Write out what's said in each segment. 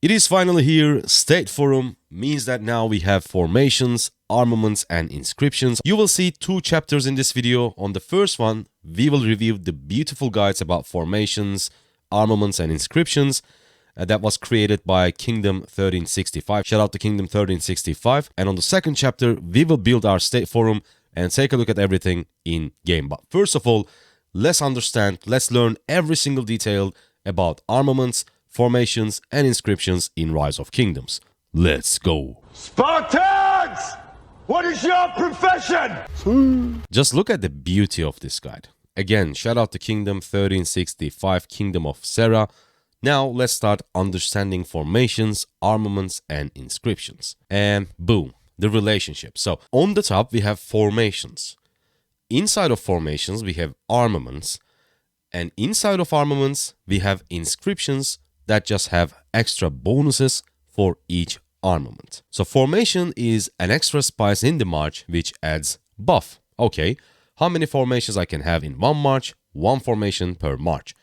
It is finally here. State Forum means that now we have formations, armaments, and inscriptions. You will see 2 chapters in this video. On the first one, we will review the beautiful guides about formations, armaments, and inscriptions that was created by Kingdom 1365. Shout out to Kingdom 1365. And on the second chapter, we will build our State Forum and take a look at everything in game. But first of all, let's understand, let's learn every single detail about armaments, formations, and inscriptions in Rise of Kingdoms. Let's go. Spartans! What is your profession? Just look at the beauty of this guide. Again, shout out to Kingdom 1365, Kingdom of Serra. Now let's start understanding formations, armaments, and inscriptions. And boom, the relationship. So on the top we have formations. Inside of formations we have armaments. And inside of armaments we have inscriptions that just have extra bonuses for each armament. So formation is an extra spice in the march which adds buff. Okay, how many formations I can have in one march? 1 formation per march.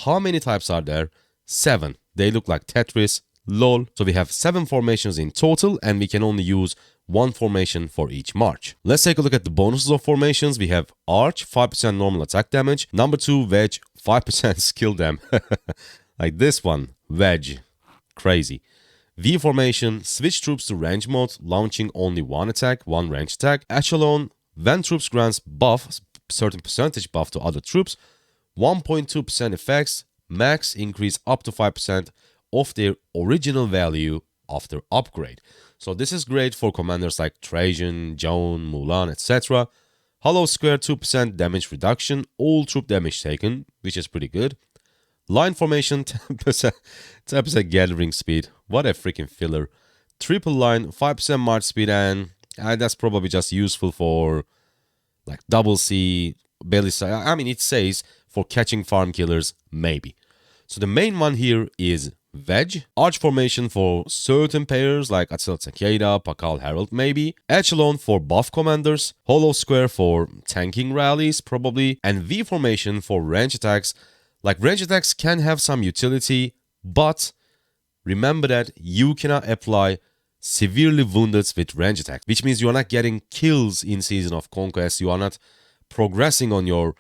How many types are there? 7. They look like Tetris. Lol. So we have 7 formations in total and we can only use 1 formation for each march. Let's take a look at the bonuses of formations. We have Arch, 5% normal attack damage. Number 2, Wedge, 5% skill damage. Like this one, Wedge. Crazy. V formation, switch troops to range mode, launching only 1 attack, 1 range attack. Echelon, when troops grants buff, certain percentage buff to other troops. 1.2% effects, max increase up to 5% of their original value after upgrade. So this is great for commanders like Trajan, Joan, Mulan, etc. Hollow square, 2% damage reduction, all troop damage taken, which is pretty good. Line formation, 10% gathering speed. What a freaking filler. Triple line, 5% march speed, and that's probably just useful for like double C, belly side. I mean, it says for catching farm killers, maybe. So the main one here is Wedge. Arch formation for certain pairs like Atzel Takeda, Pakal Herald maybe. Echelon for buff commanders. Hollow square for tanking rallies probably. And V formation for range attacks. Like range attacks can have some utility, but remember that you cannot apply severely wounded with range attack, which means you are not getting kills in Season of Conquest. You are not progressing on your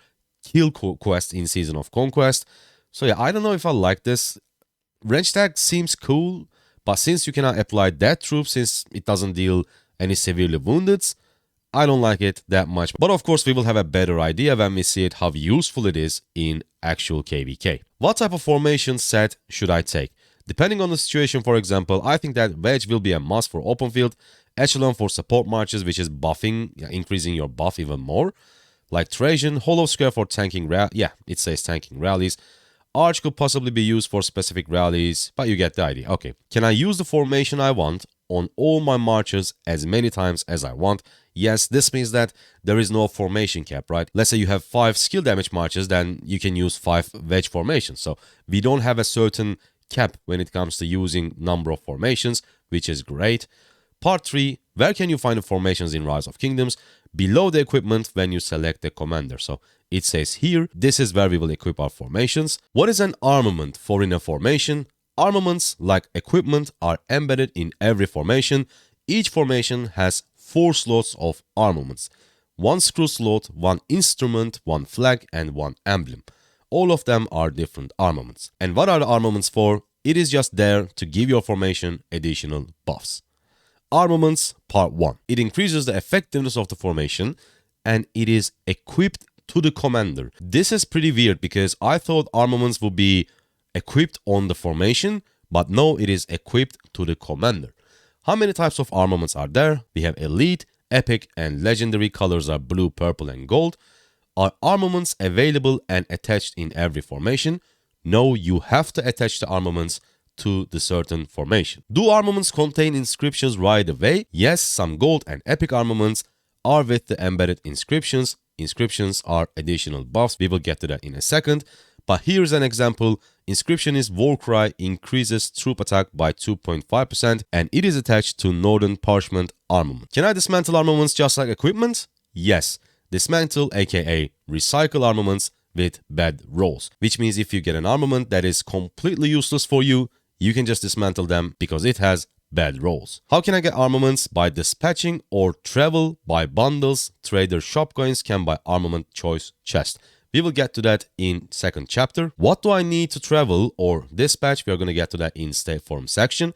kill quest in Season of Conquest. So yeah, I don't know if I like this. Range attack seems cool, but since you cannot apply that troop, since it doesn't deal any severely wounded, I don't like it that much. But of course, we will have a better idea when we see it how useful it is in actual KVK. What type of formation set should I take? Depending on the situation, for example, I think that Wedge will be a must for open field, Echelon for support marches, which is buffing, increasing your buff even more. Like Trajan, Hollow Square for tanking it says tanking rallies. Arch could possibly be used for specific rallies, but you get the idea. Okay, can I use the formation I want on all my marches as many times as I want? Yes, this means that there is no formation cap, right? Let's say you have 5 skill damage marches, then you can use 5 wedge formations. So we don't have a certain cap when it comes to using number of formations, which is great. Part 3, where can you find the formations in Rise of Kingdoms? Below the equipment when you select the commander. So it says here, this is where we will equip our formations. What is an armament for in a formation? Armaments, like equipment, are embedded in every formation. Each formation has 4 slots of armaments. 1 screw slot, 1 instrument, 1 flag, and 1 emblem. All of them are different armaments. And what are the armaments for? It is just there to give your formation additional buffs. Armaments, part 1. It increases the effectiveness of the formation and it is equipped to the commander. This is pretty weird because I thought armaments would be equipped on the formation, but no, it is equipped to the commander. How many types of armaments are there? We have elite, epic, and legendary. Colors are blue, purple, and gold. Are armaments available and attached in every formation? No, you have to attach the armaments to the certain formation. Do armaments contain inscriptions right away? Yes, some gold and epic armaments are with the embedded inscriptions. Inscriptions are additional buffs. We will get to that in a second. But here's an example. Inscription is Warcry, increases troop attack by 2.5% and it is attached to Northern Parchment armament. Can I dismantle armaments just like equipment? Yes. Dismantle, aka recycle armaments with bad rolls. Which means if you get an armament that is completely useless for you, you can just dismantle them because it has bad rolls. How can I get armaments? By dispatching or travel, buy bundles, trader shop coins, can buy armament choice chest. We will get to that in second chapter. What do I need to travel or dispatch? We are going to get to that in state form section.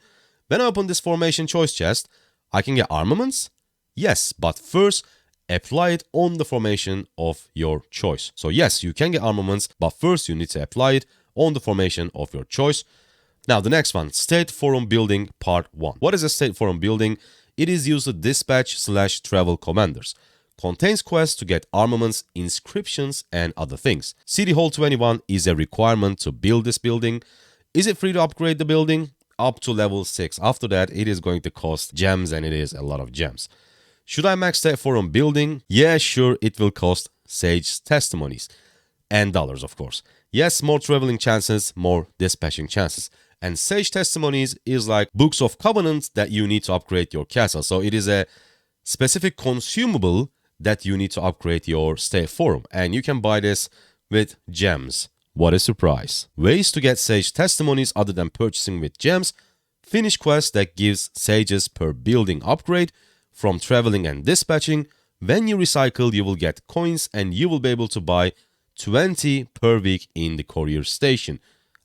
When I open this formation choice chest, I can get armaments. Yes, but first apply it on the formation of your choice. So yes, you can get armaments, but first you need to apply it on the formation of your choice. Now the next one, State Forum Building Part 1. What is a State Forum Building? It is used to dispatch/travel commanders. Contains quests to get armaments, inscriptions, and other things. City Hall 21 is a requirement to build this building. Is it free to upgrade the building? Up to level 6. After that, it is going to cost gems, and it is a lot of gems. Should I max State Forum Building? Yeah, sure, it will cost Sage Testimonies. And dollars, of course. Yes, more traveling chances, more dispatching chances. And Sage Testimonies is like Books of Covenant that you need to upgrade your castle. So it is a specific consumable that you need to upgrade your State Forum. And you can buy this with gems. What a surprise. Ways to get Sage Testimonies other than purchasing with gems. Finish quest that gives Sages per building upgrade from traveling and dispatching. When you recycle, you will get coins and you will be able to buy 20 per week in the courier station.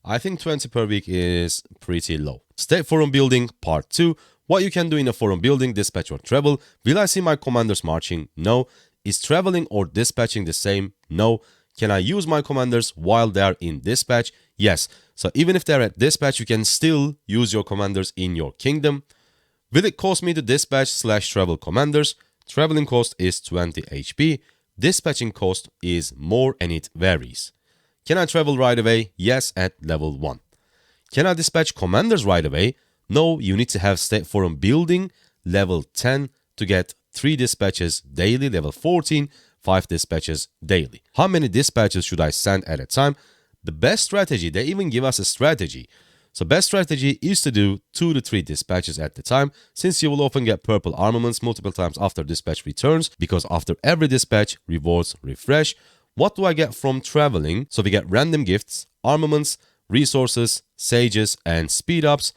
I think 20 per week is pretty low. State Forum Building Part 2. What you can do in a forum building, dispatch or travel. Will I see my commanders marching? No. Is traveling or dispatching the same? No. Can I use my commanders while they are in dispatch? Yes. So even if they're at dispatch, you can still use your commanders in your kingdom. Will it cost me to dispatch/travel commanders? Traveling cost is 20 HP. Dispatching cost is more and it varies. Can I travel right away? Yes, at level 1. Can I dispatch commanders right away? No, you need to have State Forum Building level 10 to get 3 dispatches daily, level 14, 5 dispatches daily. How many dispatches should I send at a time? The best strategy, they even give us a strategy. So best strategy is to do 2 to 3 dispatches at the time, since you will often get purple armaments multiple times after dispatch returns, because after every dispatch, rewards refresh. What do I get from traveling? So we get random gifts, armaments, resources, sages, and speed ups.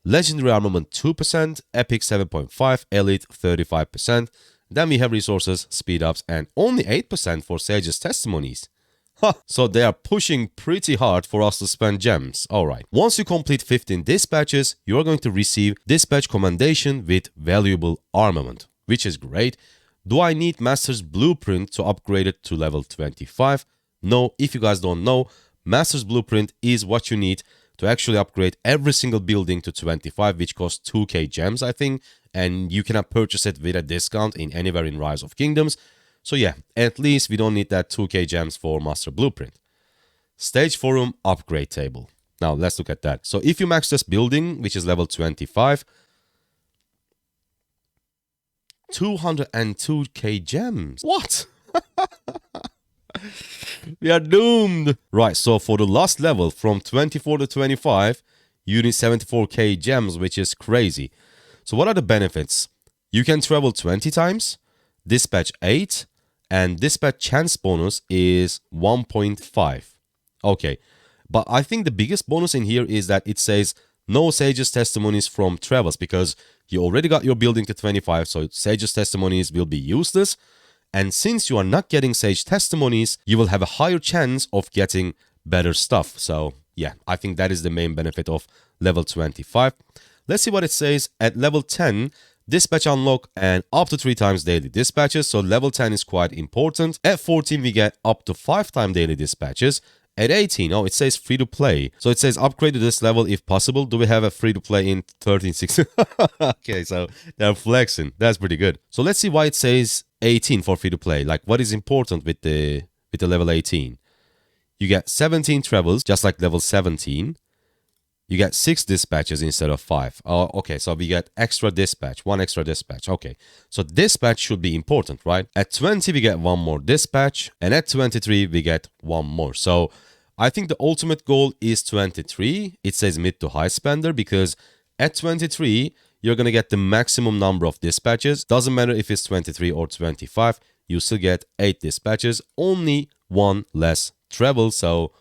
Legendary armament 2%, epic 7.5%, elite 35%. Then we have resources, speed ups, and only 8% for sages testimonies. So they are pushing pretty hard for us to spend gems. Alright. Once you complete 15 dispatches, you are going to receive dispatch commendation with valuable armament, which is great. Do I need Master's Blueprint to upgrade it to level 25? No, if you guys don't know, Master's Blueprint is what you need to actually upgrade every single building to 25, which costs 2k gems, I think, and you cannot purchase it with a discount in anywhere in Rise of Kingdoms. So yeah, at least we don't need that 2k gems for Master Blueprint. Stage Forum Upgrade Table. Now let's look at that. So if you max this building, which is level 25, 202k gems. What? We are doomed. Right, so for the last level, from 24 to 25, you need 74k gems, which is crazy. So what are the benefits? You can travel 20 times, dispatch 8, and dispatch chance bonus is 1.5. Okay, but I think the biggest bonus in here is that it says no Sages Testimonies from travels, because you already got your building to 25, so Sages Testimonies will be useless. And since you are not getting Sage Testimonies, you will have a higher chance of getting better stuff. So yeah, I think that is the main benefit of level 25. Let's see what it says. At level 10, dispatch unlock and up to 3 times daily dispatches. So level 10 is quite important. At 14, we get up to 5 times daily dispatches. At 18, oh, it says free to play. So it says upgrade to this level if possible. Do we have a free to play in 13.6? Okay, so they're flexing. That's pretty good. So let's see why it says 18 for free to play. Like, what is important with the level 18? You get 17 travels, just like level 17. You get 6 dispatches instead of 5. Oh, okay, so we get extra dispatch, 1 extra dispatch. Okay, so dispatch should be important, right? At 20, we get 1 more dispatch, and at 23, we get 1 more. So I think the ultimate goal is 23. It says mid to high spender, because at 23, you're going to get the maximum number of dispatches. Doesn't matter if it's 23 or 25, you still get 8 dispatches, only 1 less travel. So,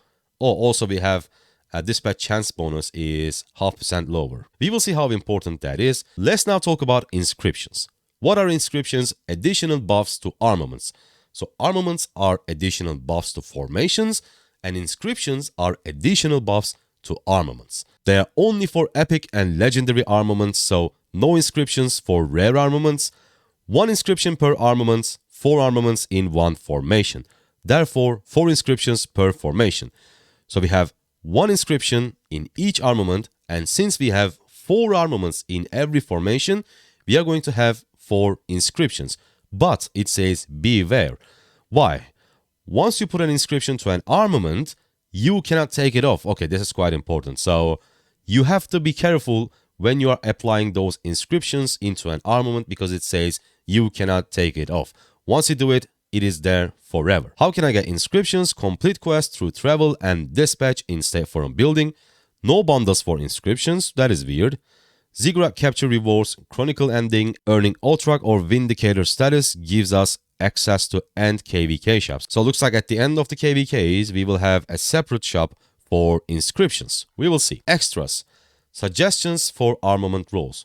oh, also we have dispatch chance bonus is 0.5% lower. We will see how important that is. Let's now talk about inscriptions. What are inscriptions? Additional buffs to armaments. So armaments are additional buffs to formations, and inscriptions are additional buffs to armaments. They are only for epic and legendary armaments, so no inscriptions for rare armaments. 1 inscription per armament, 4 armaments in 1 formation. Therefore, 4 inscriptions per formation. So we have 1 inscription in each armament, and since we have 4 armaments in every formation, we are going to have 4 inscriptions. But it says beware. Why? Once you put an inscription to an armament, you cannot take it off. Okay, this is quite important. So you have to be careful when you are applying those inscriptions into an armament, because it says you cannot take it off. Once you do it, it is there forever. How can I get inscriptions? Complete quests through travel and dispatch in State Forum building. No bundles for inscriptions. That is weird. Ziggurat capture rewards, chronicle ending, earning Otrak or Vindicator status gives us access to end KVK shops. So it looks like at the end of the KVKs, we will have a separate shop for inscriptions. We will see. Extras. Suggestions for armament rolls.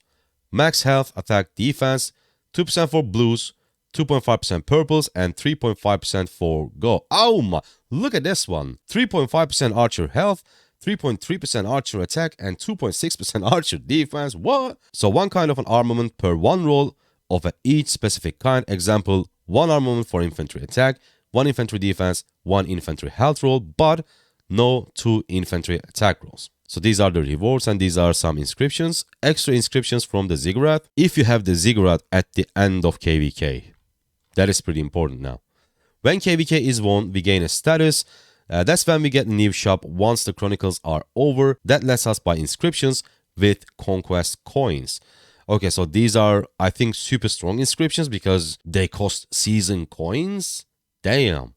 Max health, attack, defense, 2% for blues, 2.5% purples, and 3.5% for gold. Oh my, look at this one. 3.5% archer health, 3.3% archer attack, and 2.6% archer defense. What? So 1 kind of an armament per 1 roll of each specific kind. Example, 1 armament for infantry attack, 1 infantry defense, 1 infantry health roll, but no 2 infantry attack rolls. So these are the rewards, and these are some inscriptions. Extra inscriptions from the ziggurat. If you have the ziggurat at the end of KVK, that is pretty important now. When KVK is won, we gain a status. That's when we get a new shop once the chronicles are over. That lets us buy inscriptions with conquest coins. Okay, so these are, I think, super strong inscriptions because they cost season coins. Damn.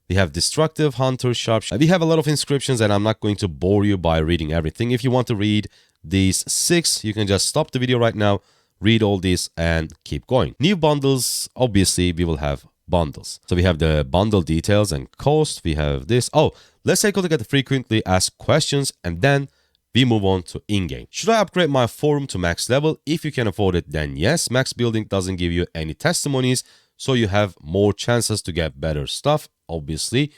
We have destructive, hunter, sharp. We have a lot of inscriptions, and I'm not going to bore you by reading everything. If you want to read these 6, you can just stop the video right now, read all this, and keep going. New bundles, obviously, we will have bundles. So we have the bundle details and cost. We have this. Oh, let's take a look at the frequently asked questions, and then we move on to in-game. Should I upgrade my forum to max level? If you can afford it, then yes. Max building doesn't give you any testimonies, so you have more chances to get better stuff, obviously.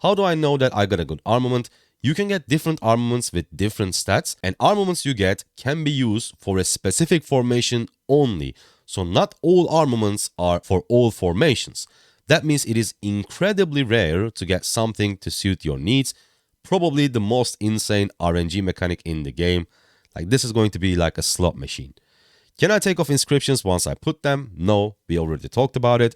How do I know that I got a good armament? You can get different armaments with different stats, and armaments you get can be used for a specific formation only. So not all armaments are for all formations. That means it is incredibly rare to get something to suit your needs. Probably the most insane RNG mechanic in the game. Like, this is going to be like a slot machine. Can I take off inscriptions once I put them? No, we already talked about it.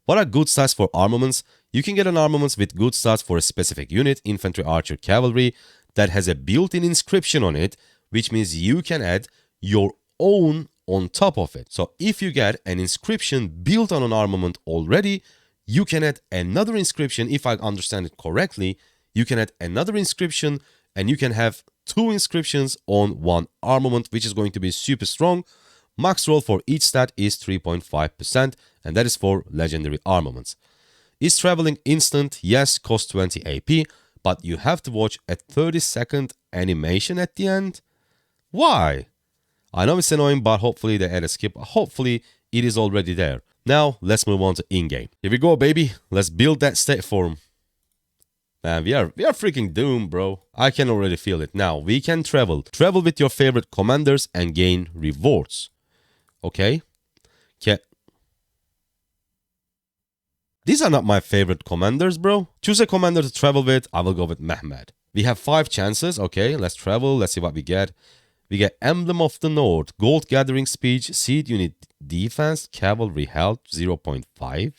What are good stats for armaments? You can get an armament with good stats for a specific unit, infantry, archer, cavalry, that has a built-in inscription on it, which means you can add your own on top of it. So if you get an inscription built on an armament already, you can add another inscription. If I understand it correctly, you can add another inscription, and you can have 2 inscriptions on 1 armament, which is going to be super strong. Max roll for each stat is 3.5%, and that is for legendary armaments. Is traveling instant? Yes, costs 20 AP, but you have to watch a 30-second animation at the end. Why? I know it's annoying, but hopefully they add a skip. Hopefully it is already there. Now, let's move on to in-game. Here we go, baby. Let's build that state form. Man, we are freaking doomed, bro. I can already feel it. Now, we can travel. Travel with your favorite commanders and gain rewards. Okay? These are not my favorite commanders, bro. Choose a commander to travel with. I will go with Mehmed. We have 5 chances. Okay, let's travel. Let's see what we get. We get Emblem of the North, Gold Gathering Speed, Seed Unit Defense, Cavalry Health 0.5.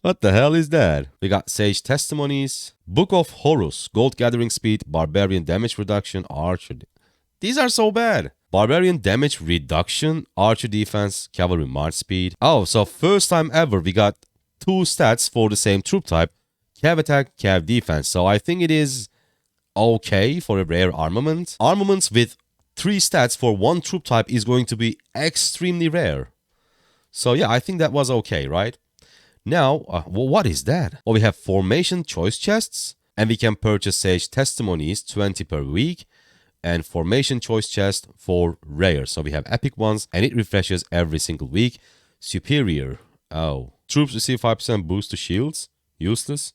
What the hell is that? We got Sage Testimonies, Book of Horus, Gold Gathering Speed, Barbarian Damage Reduction, Archer. These are so bad. Barbarian Damage Reduction, Archer Defense, Cavalry March Speed. Oh, so first time ever we got 2 stats for the same troop type. Cav Attack, Cav Defense. So I think it is okay for a rare armament. Armaments with 3 stats for 1 troop type is going to be extremely rare. So yeah, I think that was okay, right? Now, what is that? Oh, we have formation choice chests. And we can purchase Sage Testimonies 20 per week and Formation Choice Chest for rare. So we have epic ones and it refreshes every single week. Superior. Oh. Troops receive 5% boost to shields. Useless.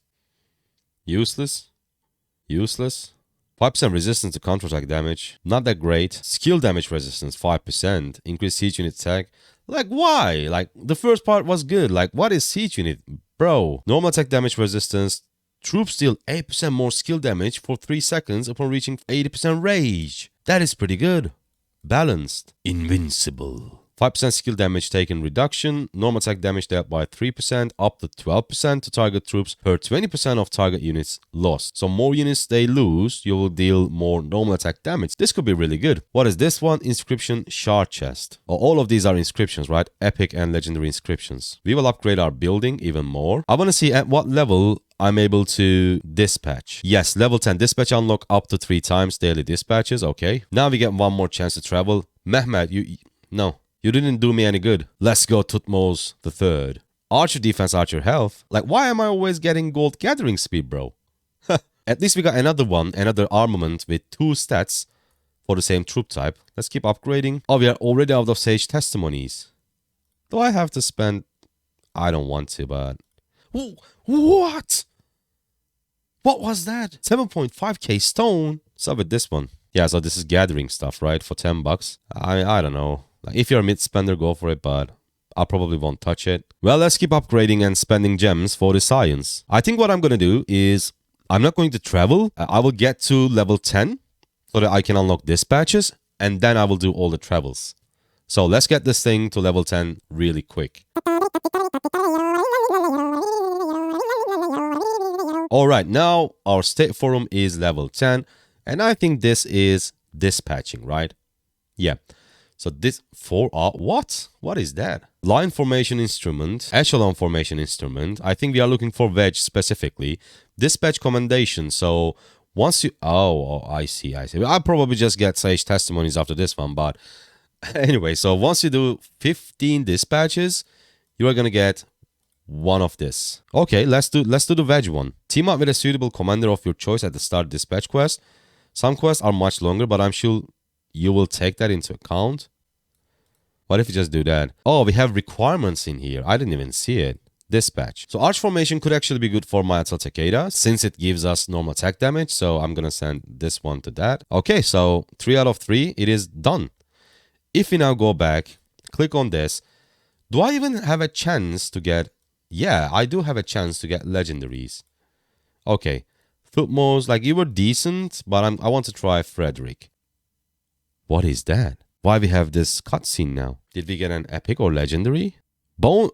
Useless. Useless. 5% resistance to counterattack damage. Not that great. Skill damage resistance 5%. Increase siege unit attack. Like why? Like the first part was good. Like what is siege unit? Bro. Normal attack damage resistance. Troops deal 8% more skill damage for 3 seconds upon reaching 80% rage. That is pretty good. Balanced. Invincible. 5% skill damage taken reduction. Normal attack damage dealt by 3% up to 12% to target troops per 20% of target units lost. So more units they lose, you will deal more normal attack damage. This could be really good. What is this one? Inscription Shard Chest. All of these are inscriptions, right? Epic and legendary inscriptions. We will upgrade our building even more. I want to see at what level I'm able to dispatch. Yes, level 10 dispatch unlock up to 3 times daily dispatches. Okay. Now we get one more chance to travel. Mehmet, no. You didn't do me any good. Let's go Tutmos the Third. Archer defense, archer health. Like, why am I always getting gold gathering speed, bro? At least we got another one, another armament with 2 stats for the same troop type. Let's keep upgrading. Oh, we are already out of Sage Testimonies. Do I have to spend... I don't want to, but... What? What was that? 7.5k stone. What's up with this one? Yeah, so this is gathering stuff, right? For 10 bucks. I don't know. Like, if you're a mid-spender, go for it, but I probably won't touch it. Well, let's keep upgrading and spending gems for the science. I think what I'm going to do is I'm not going to travel. I will get to level 10 so that I can unlock dispatches, and then I will do all the travels. So let's get this thing to level 10 really quick. Alright, now our state forum is level 10, and I think this is dispatching, right? Yeah. So this for what? What is that? Line formation instrument, echelon formation instrument. I think we are looking for wedge specifically. Dispatch commendation. So once you... Oh, I see. I'll probably just get Sage Testimonies after this one. But anyway, so once you do 15 dispatches, you are going to get one of this. Okay, let's do the wedge one. Team up with a suitable commander of your choice at the start dispatch quest. Some quests are much longer, but I'm sure you will take that into account. What if you just do that? Oh, we have requirements in here. I didn't even see it. Dispatch. So arch formation could actually be good for Mayatel Takeda since it gives us normal attack damage. So I'm going to send this one to that. Okay, so 3 out of 3. It is done. If we now go back, click on this. Do I even have a chance to get... Yeah, I do have a chance to get legendaries. Okay. Thutmose, like you were decent, but I want to try Frederick. What is that? Why we have this cutscene now? Did we get an epic or legendary? Bone...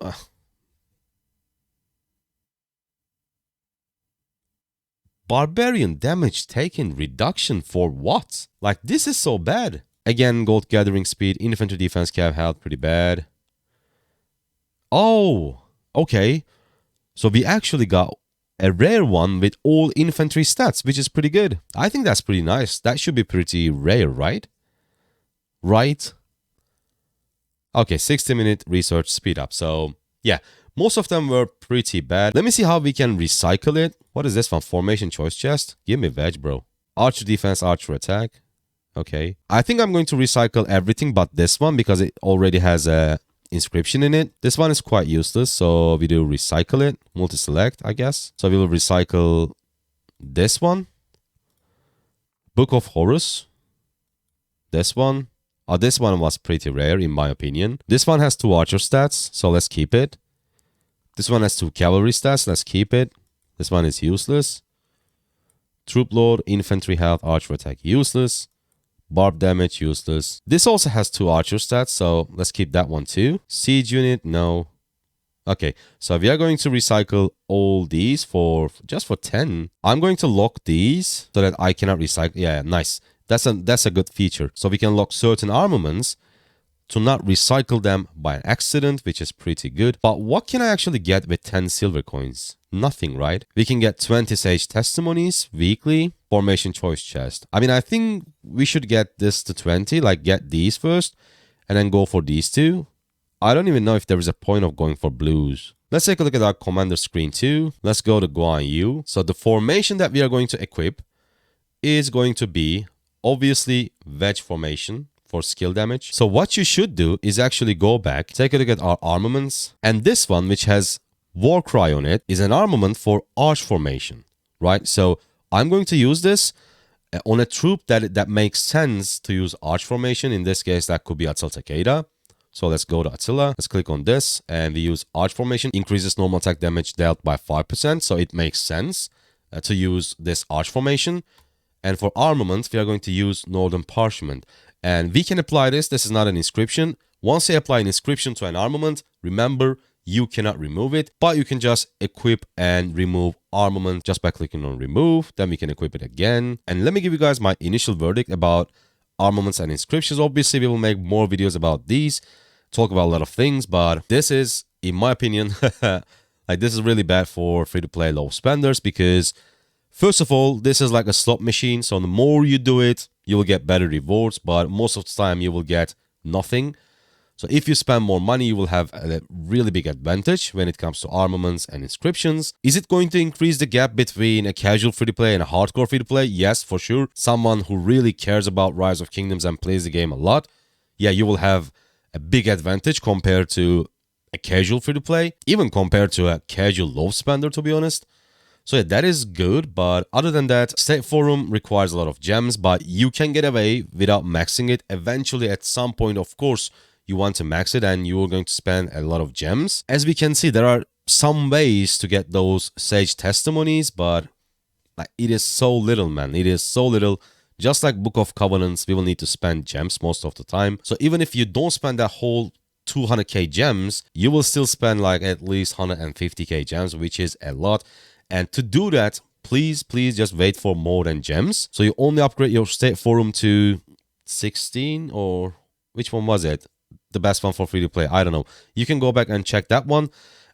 Barbarian damage taken reduction for what? Like, this is so bad. Again, gold gathering speed, infantry defense, cav health, pretty bad. Oh, okay. So we actually got a rare one with all infantry stats, which is pretty good. I think that's pretty nice. That should be pretty rare, right? Right? Okay, 60-minute research speed up. So, yeah, most of them were pretty bad. Let me see how we can recycle it. What is this one? Formation choice chest? Give me veg, bro. Archer defense, archer attack. Okay. I think I'm going to recycle everything but this one because it already has a inscription in it. This one is quite useless, so we do recycle it. Multi-select, I guess. So we will recycle this one. Book of Horus. This one. Oh, this one was pretty rare in my opinion. This one has 2 archer stats, so let's keep it. This one has 2 cavalry stats, let's keep it. This one is useless. Troop load, infantry health, archer attack, useless. Barb damage, useless. This also has 2 archer stats, so let's keep that one too. Siege unit, no. Okay, so we are going to recycle all these for just for 10. I'm going to lock these so that I cannot recycle. Yeah, nice. That's a good feature. So we can lock certain armaments to not recycle them by accident, which is pretty good. But what can I actually get with 10 silver coins? Nothing, right? We can get 20 Sage Testimonies weekly. Formation choice chest. I mean, I think we should get this to 20, like get these first and then go for these 2. I don't even know if there is a point of going for blues. Let's take a look at our commander screen too. Let's go to Guan Yu. So the formation that we are going to equip is going to be obviously wedge formation for skill damage. So what you should do is actually go back, take a look at our armaments, and this one, which has war cry on it, is an armament for arch formation, right? So I'm going to use this on a troop that makes sense to use arch formation. In this case, that could be Attila Takeda. So let's go to Attila. Let's click on this and we use arch formation. Increases normal attack damage dealt by 5%. So it makes sense to use this arch formation. And for armaments, we are going to use Northern Parchment. And we can apply this. This is not an inscription. Once you apply an inscription to an armament, remember, you cannot remove it, but you can just equip and remove armament just by clicking on remove. Then we can equip it again. And let me give you guys my initial verdict about armaments and inscriptions. Obviously, we will make more videos about these, talk about a lot of things, but this is, in my opinion, like this is really bad for free-to-play low spenders because, first of all, this is like a slot machine. So the more you do it, you will get better rewards, but most of the time you will get nothing. So if you spend more money, you will have a really big advantage when it comes to armaments and inscriptions. Is it going to increase the gap between a casual free-to-play and a hardcore free-to-play? Yes, for sure. Someone who really cares about Rise of Kingdoms and plays the game a lot, yeah, you will have a big advantage compared to a casual free-to-play, even compared to a casual low spender, to be honest. So yeah, that is good, but other than that, State Forum requires a lot of gems, but you can get away without maxing it. Eventually, at some point, of course, you want to max it and you're going to spend a lot of gems. As we can see, there are some ways to get those Sage testimonies, but like, it is so little, man. It is so little. Just like Book of Covenants, we will need to spend gems most of the time. So even if you don't spend that whole 200k gems, you will still spend like at least 150k gems, which is a lot. And to do that, please just wait for more than gems. So you only upgrade your State Forum to 16, or which one was it? The best one for free to play, I don't know. You can go back and check that one,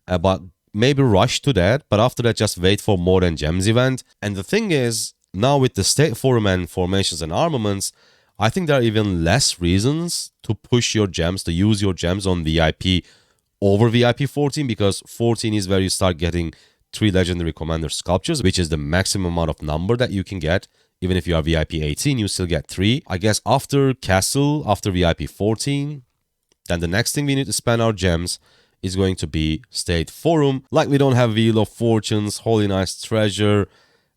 but maybe rush to that. But after that, just wait for more than gems event. And the thing is, now with the State Forum and formations and armaments, I think there are even less reasons to push your gems, to use your gems on VIP over VIP 14, because 14 is where you start getting 3 legendary commander sculptures, which is the maximum amount of number that you can get. Even if you are VIP 18, you still get 3. I guess after Castle, after VIP 14, then the next thing we need to spend our gems is going to be State Forum. Like we don't have Wheel of Fortunes, Holy Knight's Treasure,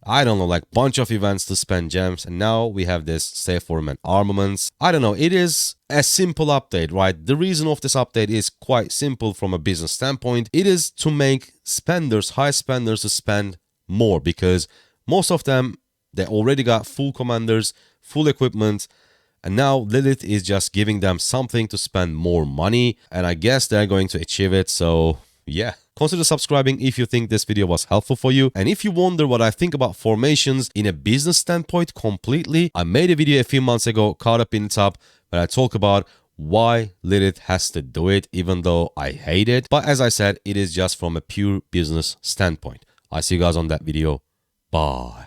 I don't know, like bunch of events to spend gems. And now we have this State Forum and armaments. I don't know, it is a simple update, right? The reason of this update is quite simple from a business standpoint. It is to make spenders, high spenders, to spend more, because most of them, they already got full commanders, full equipment, and now Lilith is just giving them something to spend more money, and I guess they're going to achieve it. So yeah, consider subscribing if you think this video was helpful for you. And if you wonder what I think about formations in a business standpoint completely, I made a video a few months ago, caught up in the top, where I talk about why Lilith has to do it, even though I hate it. But as I said, it is just from a pure business standpoint. I see you guys on that video. Bye.